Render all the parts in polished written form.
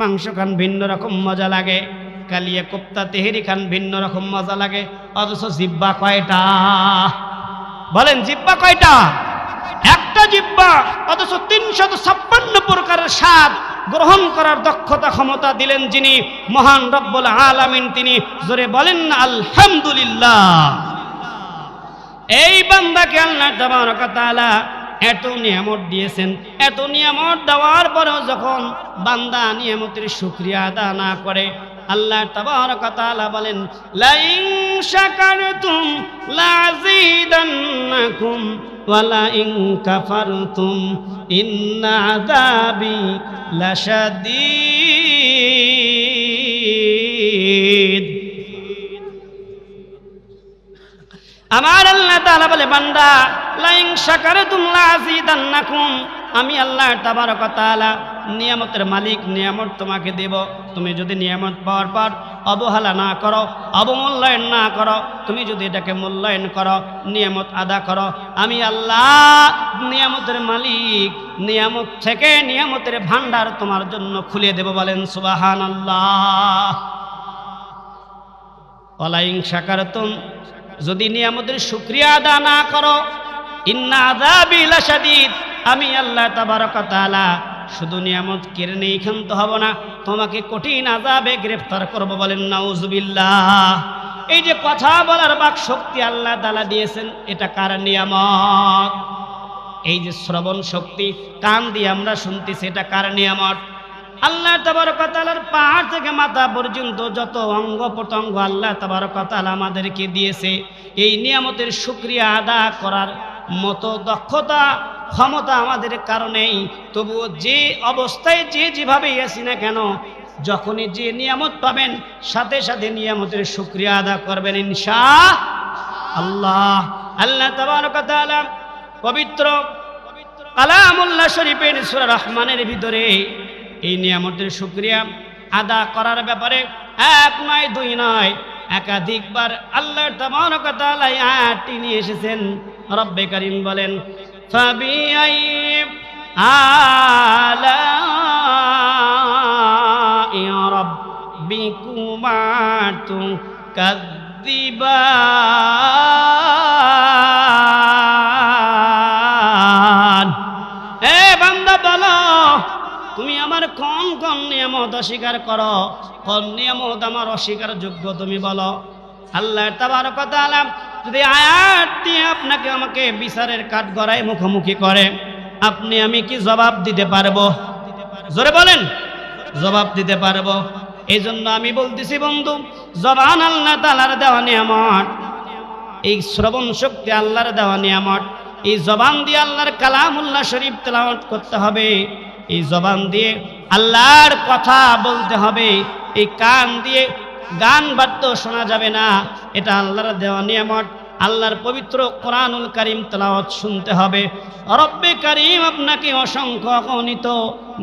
মাংস খান ভিন্ন রকম মজা লাগে, কালিয়া কোপ্তা তেহেরি খান ভিন্ন রকম মজা লাগে, অথচ জিব্বা কয়টা? বলেন জিব্বা কয়টা? একটা জিব্বা, অথচ ৩৫৬ প্রকারের স্বাদ গ্রহণ করার দক্ষতা ক্ষমতা দিলেন যিনি, মহান রব্বুল আলামিন তিনি। জোরে বলেন না আলহামদুলিল্লাহ। এই বান্দাকে আল্লাহ তাবারক ওয়া তাআলা এত নিয়ামত দিয়েছেন, এত নিয়ামত দেওয়ার পরেও যখন বান্দা নিয়ামতের শুকরিয়া আদা না করে, আল্লাহ তাবারক ওয়া তাআলা বলেন লাইন শাকারতুম লাযীদান্নাকুম ওয়া লাইন কাফারতুম ইন্না আযাবি লাশাদীদ। আমার আল্লাহ তাআলা বলে বান্দা লাইন শাকারতুম লাযীদান্নাকুম, আমি আল্লাহ তাবারক ওয়া তাআলা নিয়ামতের মালিক, নিয়ামত তোমাকে দেব। তুমি যদি নিয়ামত পাওয়ার পর অবহেলা না করো, অবমূল্যায়ন না করো, তুমি যদি এটাকে মূল্যায়ন করো, নিয়ামত আদা করো, আমি আল্লাহ নিয়ামতের মালিক, নিয়ামত থেকে নিয়ামতের ভান্ডার তোমার জন্য খুলে দেব। বলেন সুবহানাল্লাহ। ওয়ালাইন শাকারতুম, যদি নিয়ামতের শুকরিয়া আদা না করো, ইন্না আযাবি লাশাদীদ, আমি আল্লাহ তাবারক ওয়া তাআলা শুধু নিয়ামত কেড়ে নেই ক্ষান্ত হব না, তোমাকে কঠিন আযাবে গ্রেফতার করব। বলেন নাউযুবিল্লাহ। এই যে কথা বলার বাক শক্তি আল্লাহ তাআলা দিয়েছেন, এটা কার নিয়ামত? এই যে শ্রবণ শক্তি, কান দিয়ে আমরা শুনতেছি, এটা কার নিয়ামত? আল্লাহ তাবারক ওয়া তাআলার পাহাড় থেকে মাথা পর্যন্ত যত অঙ্গ প্রত্যঙ্গ আল্লাহ তাবারক ওয়া তাআলা আমাদেরকে দিয়েছে, এই নিয়ামতের শুকরিয়া আদা করার মতো দক্ষতা ক্ষমতা আমাদের কারণেই, তবুও যে অবস্থায় যে যেভাবেই আছি না কেন, যখনই যে নিয়ামত পাবেন সাথে সাথে নিয়ামতের শুকরিয়া আদা করবেন ইনশাআল্লাহ। আল্লাহ তাবারক ওয়া তাআলা পবিত্র কালামুল্লাহ শরীফের সূরা রহমানের ভিতরে এই নিয়ামতের শুকরিয়া আদা করার ব্যাপারে এক নয় দুই নয় একাধিকবার আল্লাহ তাবারক ওয়া তাআলা আয়াতটি নিয়ে এসেছেন। রব্বে কারীম বলেন ফাবিআই আলাই রাব্বিকুমা তুকাযযিবান। এ বান্দা বলো, তুমি আমার কোন কোন নিয়ামত অস্বীকার করো, কোন নিয়ামত আমার অস্বীকার যোগ্য তুমি বলো। আল্লাহ তাবারক ওয়া তাআলা যদি আয়াত দিয়ে আপনাকে আমাকে বিচারের কাঠগড়ায় মুখোমুখি করে, আপনি আমি কি জবাব দিতে পারবো? জোরে বলেন, জবাব দিতে পারবো? এই জন্য আমি বলতেছি বন্ধু, জবান আল্লাহ তাআলার দেওয়া নিয়ামত, এই শ্রবণ শক্তি আল্লাহর দেওয়া নিয়ামত। এই জবান দিয়ে আল্লাহর কালামুল্লাহ শরীফ তেলাওয়াত করতে হবে, এই জবান দিয়ে আল্লাহর কথা বলতে হবে, এই কান দিয়ে গান বাদ্য শোনা যাবে না, এটা আল্লাহর দেওয়া নিয়ামত। আল্লাহর পবিত্র কোরআনুল কারীম তেলাওয়াত শুনতে হবে। রব্বে কারীম আপনাকে অসংখ্য অগণিত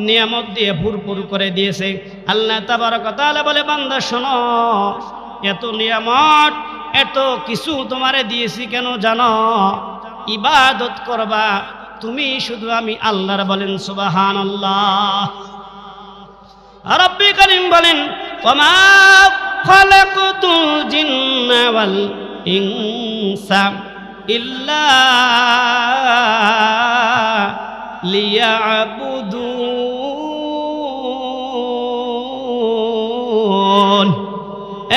নিয়ামত দিয়ে ভরপুর করে দিয়েছে। আল্লাহ তাবারক ওয়া তাআলা বলে বান্দা শোনো, এত নিয়ামত এত কিছু তোমারে দিয়েছি কেন জানো? ইবাদত করবা তুমি শুধু আমি আল্লাহর। বলেন সুবহানাল্লাহ। রব্বে কারীম বলেন ওয়ামা খালাকতুল জিন্না ওয়াল ইনসা ইল্লা লিয়াবুদুন।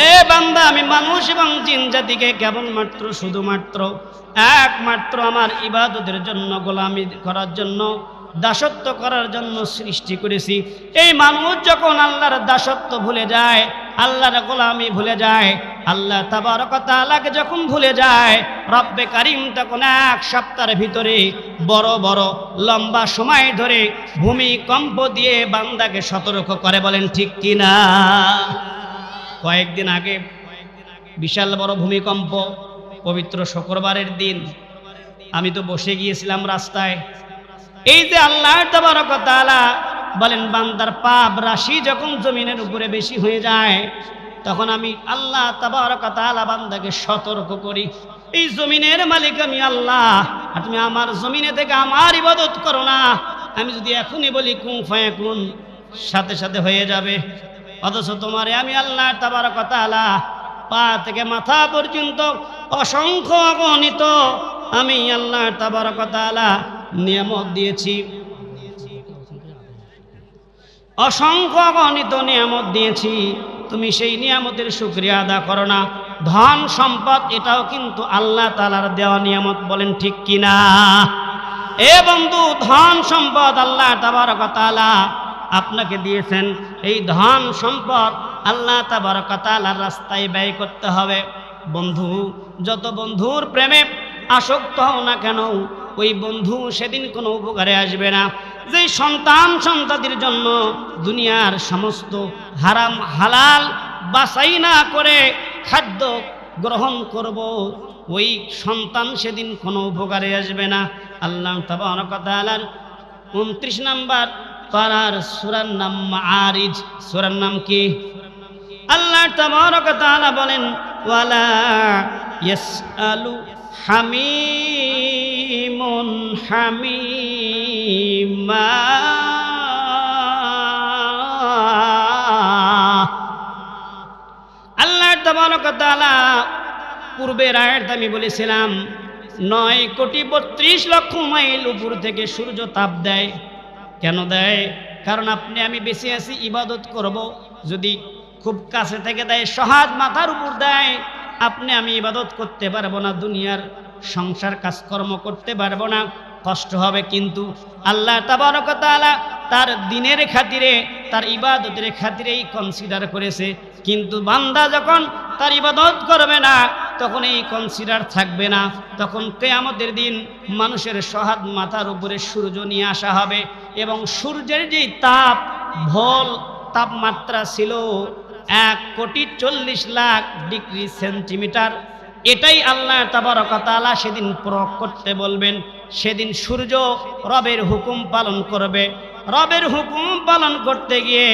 এ বান্দা, আমি মানুষ এবং জিন জাতিকে কেবলমাত্র শুধুমাত্র একমাত্র আমার ইবাদতের জন্য, গোলামি করার জন্য, দাসত্ব করার জন্য সৃষ্টি করেছি। এই মানুষ যখন আল্লাহর দাসত্ব ভুলে যায়, আল্লাহর গোলামি ভুলে যায়, আল্লাহ তাবারক ওয়া তাআলাকে যখন ভুলে যায়, রব্বে কারীম তখন এক সপ্তাহের ভিতরে বড় বড় লম্বা সময় ধরে ভূমিকম্প দিয়ে বান্দাকে সতর্ক করে। বলেন ঠিক কিনা? কয়েকদিন আগে বিশাল বড় ভূমিকম্প, পবিত্র শুক্রবারের দিন। আমি তো বসে গিয়েছিলাম রাস্তায়। এই যে আল্লাহ তাবারক ওয়া তাআলা বলেন বান্দার পাপ রাশি যখন জমিনের উপরে বেশি হয়ে যায়, তখন আমি আল্লাহ তাবারক ওয়া তাআলা বান্দাকে সতর্ক করি, এই জমিনের মালিক আমি আল্লাহ, আর তুমি আমার জমিনে থেকে আমার ইবাদত করো না। আমি যদি এখনই বলি কুন ফায়াকুন, সাথে সাথে হয়ে যাবে। অথচ তোমারে আমি আল্লাহ তাবারক ওয়া তাআলা পা থেকে মাথা পর্যন্ত অসংখ্য অগণিত আমি আল্লাহ তাবারক ওয়া তাআলা নিয়ামত দিয়েছি, অসংখ্য অগণিত নিয়ামত দিয়েছি। তুমি সেই নিয়ামতের শুকরিয়া আদা করো না। ধন সম্পদ এটাও কিন্তু আল্লাহ তাআলার দেওয়া নিয়ামত, বলেন ঠিক কিনা? এ বন্ধু, ধন সম্পদ আল্লাহ তাবারক ওয়া তাআলা আপনাকে দিয়েছেন। এই ধন সম্পদ আল্লাহ তাবারক ওয়া তাআলার রাস্তায় ব্যয় করতে হবে। বন্ধু, যত বন্ধুর প্রেমে আসক্ত হও না কেন, ওই বন্ধু সেদিন কোনো উপকারে আসবে না। যে সন্তানদের জন্য দুনিয়ার সমস্ত হারাম হালাল বাছাই না করে খাদ্য গ্রহণ করব, ওই সন্তান সেদিন কোনো উপকারে আসবে না। আল্লাহ তাবারক ওয়া তাআলার 29 নম্বর পারার সূরার নাম মাআরিজ। সূরার নাম কি? আল্লাহ তাবারক ওয়া তাআলা বলেন, ওয়ালা ইয়াসআলু হামিমুন হামিমা। আল্লাহ তাবারক ওয়া তাআলা পূর্বের আয়াতে আমি বলেছিলাম 9,32,00,000 মাইল উপর থেকে সূর্য তাপ দেয়। কেন দেয়? কারণ আপনি আমি বেঁচে আছি ইবাদত করব। যদি খুব কাছে থেকে দেয়, সহাদ মাথার উপর দেয়, আপনি আমি ইবাদত করতে পারবো না, দুনিয়ার সংসার কাজকর্ম করতে পারবো না, কষ্ট হবে। কিন্তু আল্লাহ তাবারক ওয়া তাআলা তার দিনের খাতিরে, তার ইবাদতের খাতিরেই কনসিডার করেছে। কিন্তু বান্দা যখন তার ইবাদত করবে না, তখন এই কনসিডার থাকবে না। তখন কিয়ামতের দিন মানুষের সহাদ মাথার উপরে সূর্য নিয়ে আসা হবে, এবং সূর্যের যেই তাপ, ভোল তাপমাত্রা ছিল 1,40,00,000 ডিগ্রি সেন্টিমিটার, এটাই আল্লাহ তাবারক ওয়া তাআলা সেদিন প্রয়োগ করতে বলবেন। সেদিন সূর্য রবের হুকুম পালন করবে। রবের হুকুম পালন করতে গিয়ে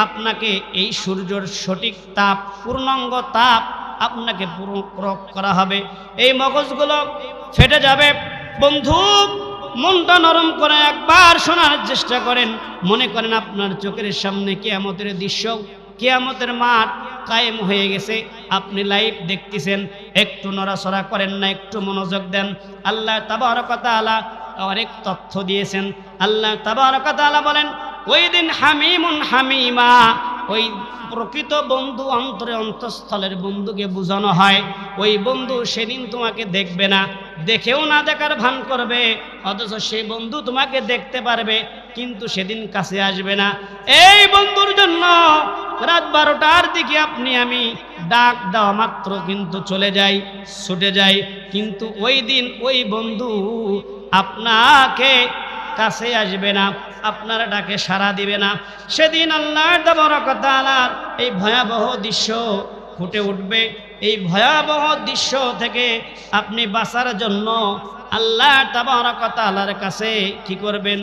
আপনাকে এই সূর্যের সঠিক তাপ, পূর্ণাঙ্গ তাপ আপনাকে প্রয়োগ করা হবে। এই মগজগুলো ফেটে যাবে। বন্ধু, মনটা নরম করে একবার শোনার চেষ্টা করেন। মনে করেন আপনার চোখের সামনে কিয়ামতের দৃশ্য, কিয়ামতের মাঠ কায়েম হয়ে গেছে, আপনি লাইভ দেখতেছেন, একটু নড়াচড়া করেন না, একটু মনোযোগ দেন। আল্লাহ তাবারক ওয়া তাআলা অনেক তথ্য দিয়েছেন। আল্লাহ তাবারক ওয়া তাআলা বলেন, ওই দিন হামিমুন হামিমা, ওই প্রকৃত বন্ধু, অন্তরে অন্তঃস্থলের বন্ধুকে বোঝানো হয়। ওই বন্ধু সেদিন তোমাকে দেখবে না, দেখেও না দেখার ভান করবে, অথচ সেই বন্ধু তোমাকে দেখতে পারবে, কিন্তু সেদিন কাছে আসবে না। এই বন্ধুর জন্য রাত 12টার দিকে আপনি আমি ডাক দেওয়া মাত্র কিন্তু চলে যাই, ছুটে যাই। কিন্তু ওই দিন ওই বন্ধু আপনাকে কাছে আসবে না, আপনার ডাকে সাড়া দিবে না। সেদিন আল্লাহ তাবারক ওয়া তাআলার এই ভয়াবহ দৃশ্য ফুটে উঠবে। এই ভয়াবহ দৃশ্য থেকে আপনি বাঁচার জন্য আল্লাহ তাবারক ওয়া তাআলার কাছে কি করবেন?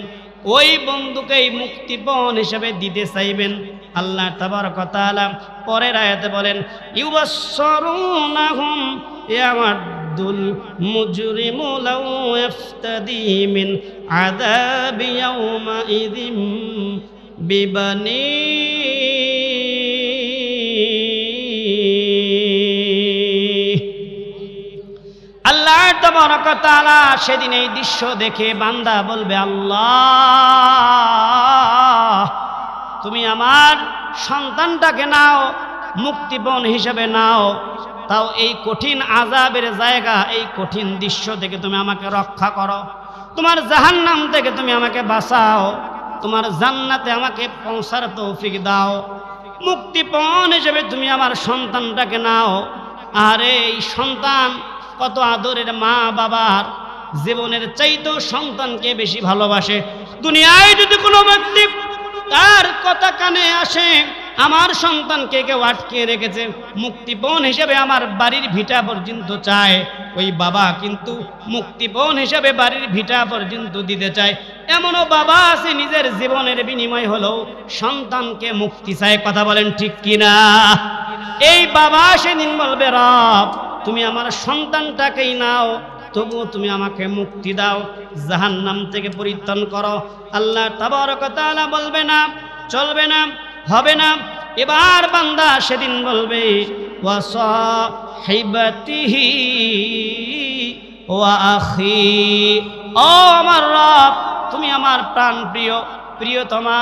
ওই বন্ধুকেই মুক্তিপণ হিসেবে দিতে চাইবেন। আল্লাহ তাবারক ওয়া তাআলা পরের আয়াতে বলেন, ইউবাসসিরুনাহুম ইয়াওয়াদ্দুল মুজরিমু লাউ ইফতাদি মিন আযাবি ইয়াওমাইযিম বিবানি। আল্লাহ তাবারক ওয়া তাআলা সেদিন এই দৃশ্য দেখে বান্দা বলবে, আল্লাহ, তুমি আমার সন্তানটাকে নাও, মুক্তিপণ হিসেবে নাও, তাও এই কঠিন আযাবের জায়গা, এই কঠিন দৃশ্য থেকে তুমি আমাকে রক্ষা করো, তোমার জাহান্নাম থেকে তুমি আমাকে বাঁচাও, তোমার জান্নাতে আমাকে পৌঁছার তৌফিক দাও, মুক্তিপণ হিসেবে তুমি আমার সন্তানটাকে নাও। আরে এই সন্তান কত আদরের, মা বাবার জীবনের চাইতেও সন্তানকে বেশি ভালোবাসে। দুনিয়ায় যদি কোনো ব্যক্তি তার কথা কানে আসে, আমার সন্তানকে কেউ আটকে রেখেছে, মুক্তিপণ হিসেবে আমার বাড়ির ভিটা পর্যন্ত চায়, ওই বাবা কিন্তু মুক্তিপণ হিসেবে বাড়ির ভিটা পর্যন্ত দিতে চায়। এমনও বাবা আছে নিজের জীবনের বিনিময় হলেও সন্তানকে মুক্তি চায়। কথা বলেন ঠিক কিনা? এই বাবা সেদিন বলবে, রব, তুমি আমার সন্তানটাকেই নাও, তবুও তুমি আমাকে মুক্তি দাও, জাহান্নাম থেকে পরিত্রাণ করো। আল্লাহ তাবারক ওয়া তাআলা বলবে, না, চলবে না, হবে না। এবার বান্দা সেদিন বলবে ওয়া সাহিবাতিহি ওয়া আখি, ও আমার রব, তুমি আমার প্রাণ প্রিয়, প্রিয়তমা,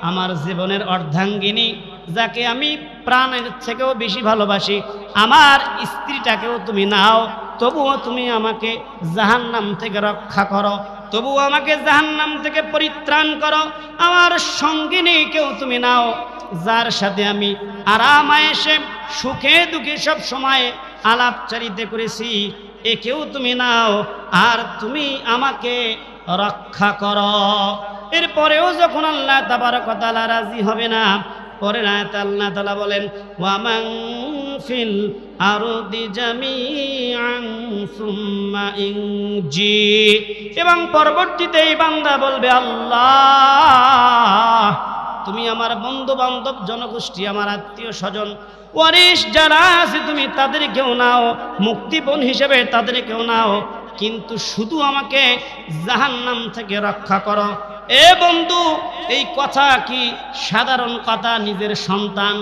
আমার জীবনের অর্ধাঙ্গিনী, যাকে আমি প্রাণের থেকেও বেশি ভালোবাসি, আমার স্ত্রীটাকেও তুমি নাও, তবুও তুমি আমাকে জাহান্নাম থেকে রক্ষা করো, তবুও আমাকে জাহান্নাম থেকে পরিত্রাণ করো। আমার সঙ্গিনীকেও তুমি নাও, যার সাথে আমি আরাম আয়েশে সুখে দুঃখে সব সময় আলাপচারিতা করেছি, একেও তুমি নাও, আর তুমি আমাকে রক্ষা করো। এরপরেও যখন আল্লাহ তাবারক ওয়া তাআলা রাজি হবে না, পরে আল্লাহ তাআলা বলেন ওয়া মান ফিল আরদি জামিআন সুম্মা ইনজি, এবং পরবর্তীতে এই বান্দা বলবে আল্লাহ, তুমি আমার বন্ধু বান্ধব জনগোষ্ঠী, আমার আত্মীয় স্বজন ওয়ারিস যারা আছে তুমি তাদেরকেও নাও, মুক্তিপণ হিসেবে তাদেরকেও নাও, কিন্তু শুধু আমাকে জাহান্নাম থেকে রক্ষা করো। এ বন্ধু, এই কথা কি সাধারণ কথা? নিজের সন্তান,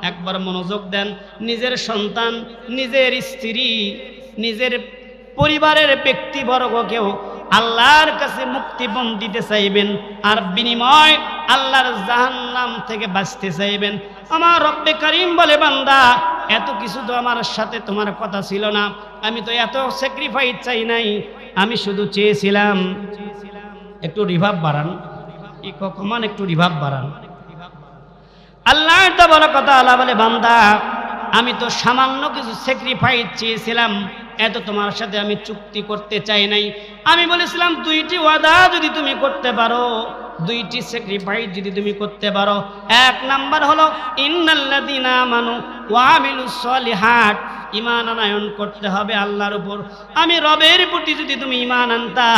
একবার মনোযোগ দেন, নিজের সন্তান, নিজের স্ত্রী, নিজের পরিবারের ব্যক্তিবর্গকেও আল্লাহর কাছে মুক্তিপণ দিতে চাইবেন, আর বিনিময় আল্লাহর জাহান্নাম থেকে বাঁচতে চাইবেন। আমার রব্বে কারীম বলে বান্দা, এত কিছু তো আমার সাথে তোমার কথা ছিল না, আমি তো এত স্যাক্রিফাইস চাই নাই, আমি শুধু চেয়েছিলাম একটু রিভাব বাড়ান, কমান একটু রিভাব বাড়ান। আল্লাহ তাবারক ওয়া তাআলা বলে বান্দা, আমি তো সামান্য কিছু স্যাক্রিফাইস চেয়েছিলাম, এত তোমার সাথে আমি চুক্তি করতে চাই নাই। আমি বলেছিলাম দুইটি ওয়াদা যদি তুমি করতে পারো, দুইটি স্যাক্রিফাইস যদি তুমি করতে পারো, এক নাম্বার হলো ইন্নাল্লাযীনা আমানু ওয়া আমিলুস সলিহাত, ঈমান আনয়ন করতে হবে আল্লাহর উপর। আমি রবের প্রতি যদি তুমি ঈমান আনতা,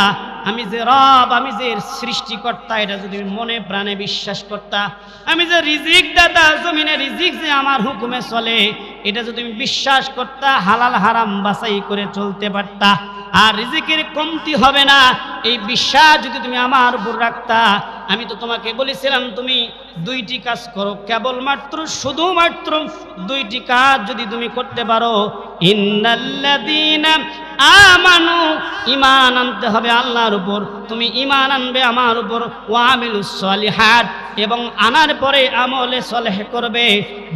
আমি যে রব, আমি যে সৃষ্টিকর্তা, এটা যদি মনে প্রাণে বিশ্বাস করতা, আমি যে রিজিক দাতা, জমিনে রিজিক যে আমার হুকুমে চলে, এটা যদি তুমি বিশ্বাস করতা, হালাল হারাম বাছাই করে চলতে পারতা, আর রিজিকের কমতি হবে না, এই বিশ্বাস যদি তুমি আমার উপর রাখতা, আমি তো তোমাকে বলেছিলাম তুমি দুইটি কাজ করো, কেবলমাত্র শুধুমাত্র দুইটি কাজ যদি তুমি করতে পারো, ইন্নাল্লাযীনা আমানু, ঈমান আনতে হবে আল্লাহর উপর, তুমি ঈমান আনবে আমার উপর, ওয়া আমিলুস সলিহাত, এবং আনার পরে আমলে সলেহ করবে,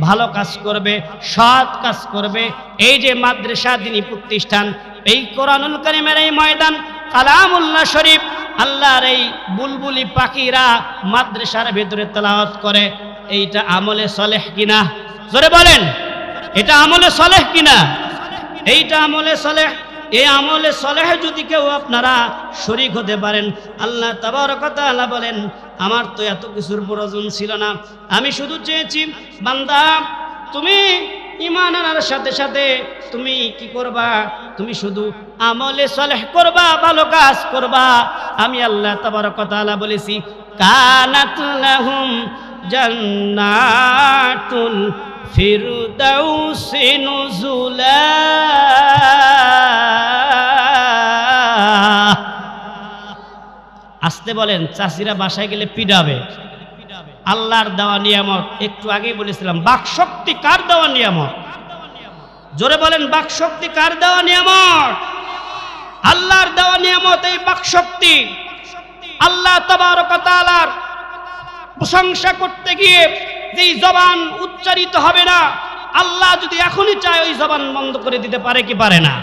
ভালো কাজ করবে, সৎ কাজ করবে। এই যে মাদ্রাসা দ্বীনী প্রতিষ্ঠান, এই কোরআনুল কারীমের এই ময়দান, কালামুল্লাহ শরীফ, আল্লাহর এই বুলবুলি পাখিরা মাদ্রাসার ভিতরে তেলাওয়াত করে, এইটা আমলে সলেহ কিনা? জোরে বলেন, এটা আমলে সলেহ কিনা? এইটা আমলে সলেহ। এই আমলে সলেহ যদি কেউ আপনারা শরীক হতে পারেন, আল্লাহ তাবারক ওয়া তাআলা বলেন আমার তো এত কিছুর প্রয়োজন ছিল না, আমি শুধু চেয়েছি বান্দা তুমি ঈমান আনার সাথে সাথে তুমি কি করবা? তুমি শুধু আমলে সলেহ করবা, ভালো কাজ করবা। আমি আল্লাহ তাবারক ওয়া তাআলা বলেছি কানাত লাহুম জান্নাতুল ফিরদাউসি নুজুলা। আসতে বলেন, চাষিরা বাসায় গেলে পিডাবে। আল্লাহর দেওয়া নিয়ামত, একটু আগেই বলেছিলাম, বাকশক্তি কার দেওয়া নিয়ামত? জোরে বলেন, বাকশক্তি কার দেওয়া নিয়ামত? আল্লাহর দেওয়া নিয়ামত এই বাকশক্তি। আল্লাহ তাবারক ওয়া তাআলার প্রশংসা করতে গিয়ে যেই জবান উচ্চারিত হবে না, আল্লাহ যদি এখনই চায় ওই জবান বন্ধ করে দিতে পারে কি পারে না?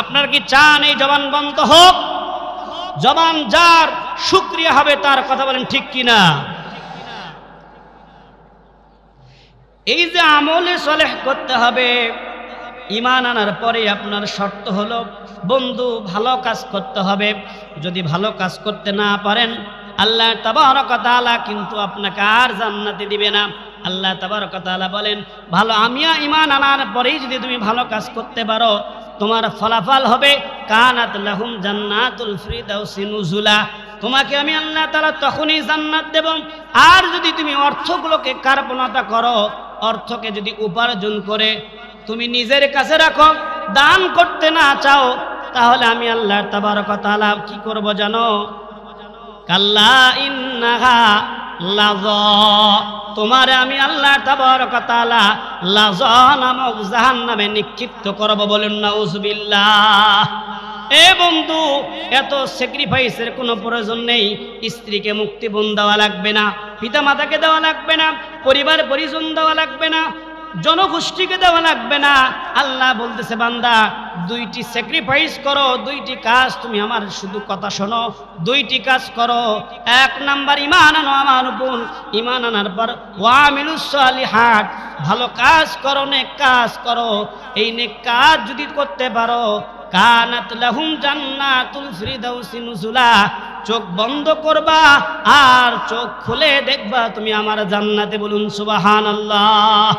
আপনার কি চান এই জবান বন্ধ হোক? জবান যার শুকরিয়া হবে তার কথা বলেন ঠিক কিনা? এই যে আমলে সলেহ করতে হবে, ঈমান আনার পরে আপনার শর্ত হলো বন্ধু ভালো কাজ করতে হবে। যদি ভালো কাজ করতে না পারেন, আল্লাহ তাবারক ওয়া তাআলা কিন্তু আপনাকে আর জান্নাতে দিবে না। আল্লাহ তাবারক ওয়া তাআলা বলেন ভালো আমিয়া ঈমান আনার পরেই যদি তুমি ভালো কাজ করতে পারো, তোমার ফলাফল হবে কানাত লাহুম জান্নাতুল ফিরদাউসি নুজুলা। তোমাকে আমি আল্লাহ তাআলা তখনই জান্নাত দেব। আর যদি তুমি অর্থগুলোকে কার্পণতা করো, অর্থকে যদি উপার্জন করে তুমি নিজের কাছে রাখো, দান করতে না চাও, তাহলে আমি আল্লাহ তাবারক ওয়া তাআলা কি করব জানো? কাল্লা ইন্নাহা লাজ, তোমারে আমি আল্লাহ তাবারক ওয়া তাআলা লাজ নামক জাহান্নামে নিক্ষিপ্ত করব। বলুন নাউজুবিল্লাহ। এ বন্ধু, এত স্যাক্রিফাইসের কোনো প্রয়োজন নেই। স্ত্রীকে মুক্তিপণ দেওয়া লাগবে না, পিতা মাতাকে দেওয়া লাগবে না, পরিবার পরিজন দেওয়া লাগবে না, জনগোষ্ঠীকে দেওয়া লাগবে না। আল্লাহ বলতেছে বান্দা দুইটি স্যাক্রিফাইস করো, দুইটি কাজ তুমি আমার শুধু কথা শোনো, দুইটি কাজ করো। এক নাম্বার ঈমান আনো আমার উপর, ঈমান আনার পর ওয়ামিলুস সালিহাত, ভালো কাজ করো, নেক কাজ করো। এই নেক কাজ যদি করতে পারো কানাত লাহুম জান্নাতুল ফিরদাউসি নুজুলা, চোখ বন্ধ করবা আর চোখ খুলে দেখবা তুমি আমার জান্নাতে। বলুন সুবহানাল্লাহ।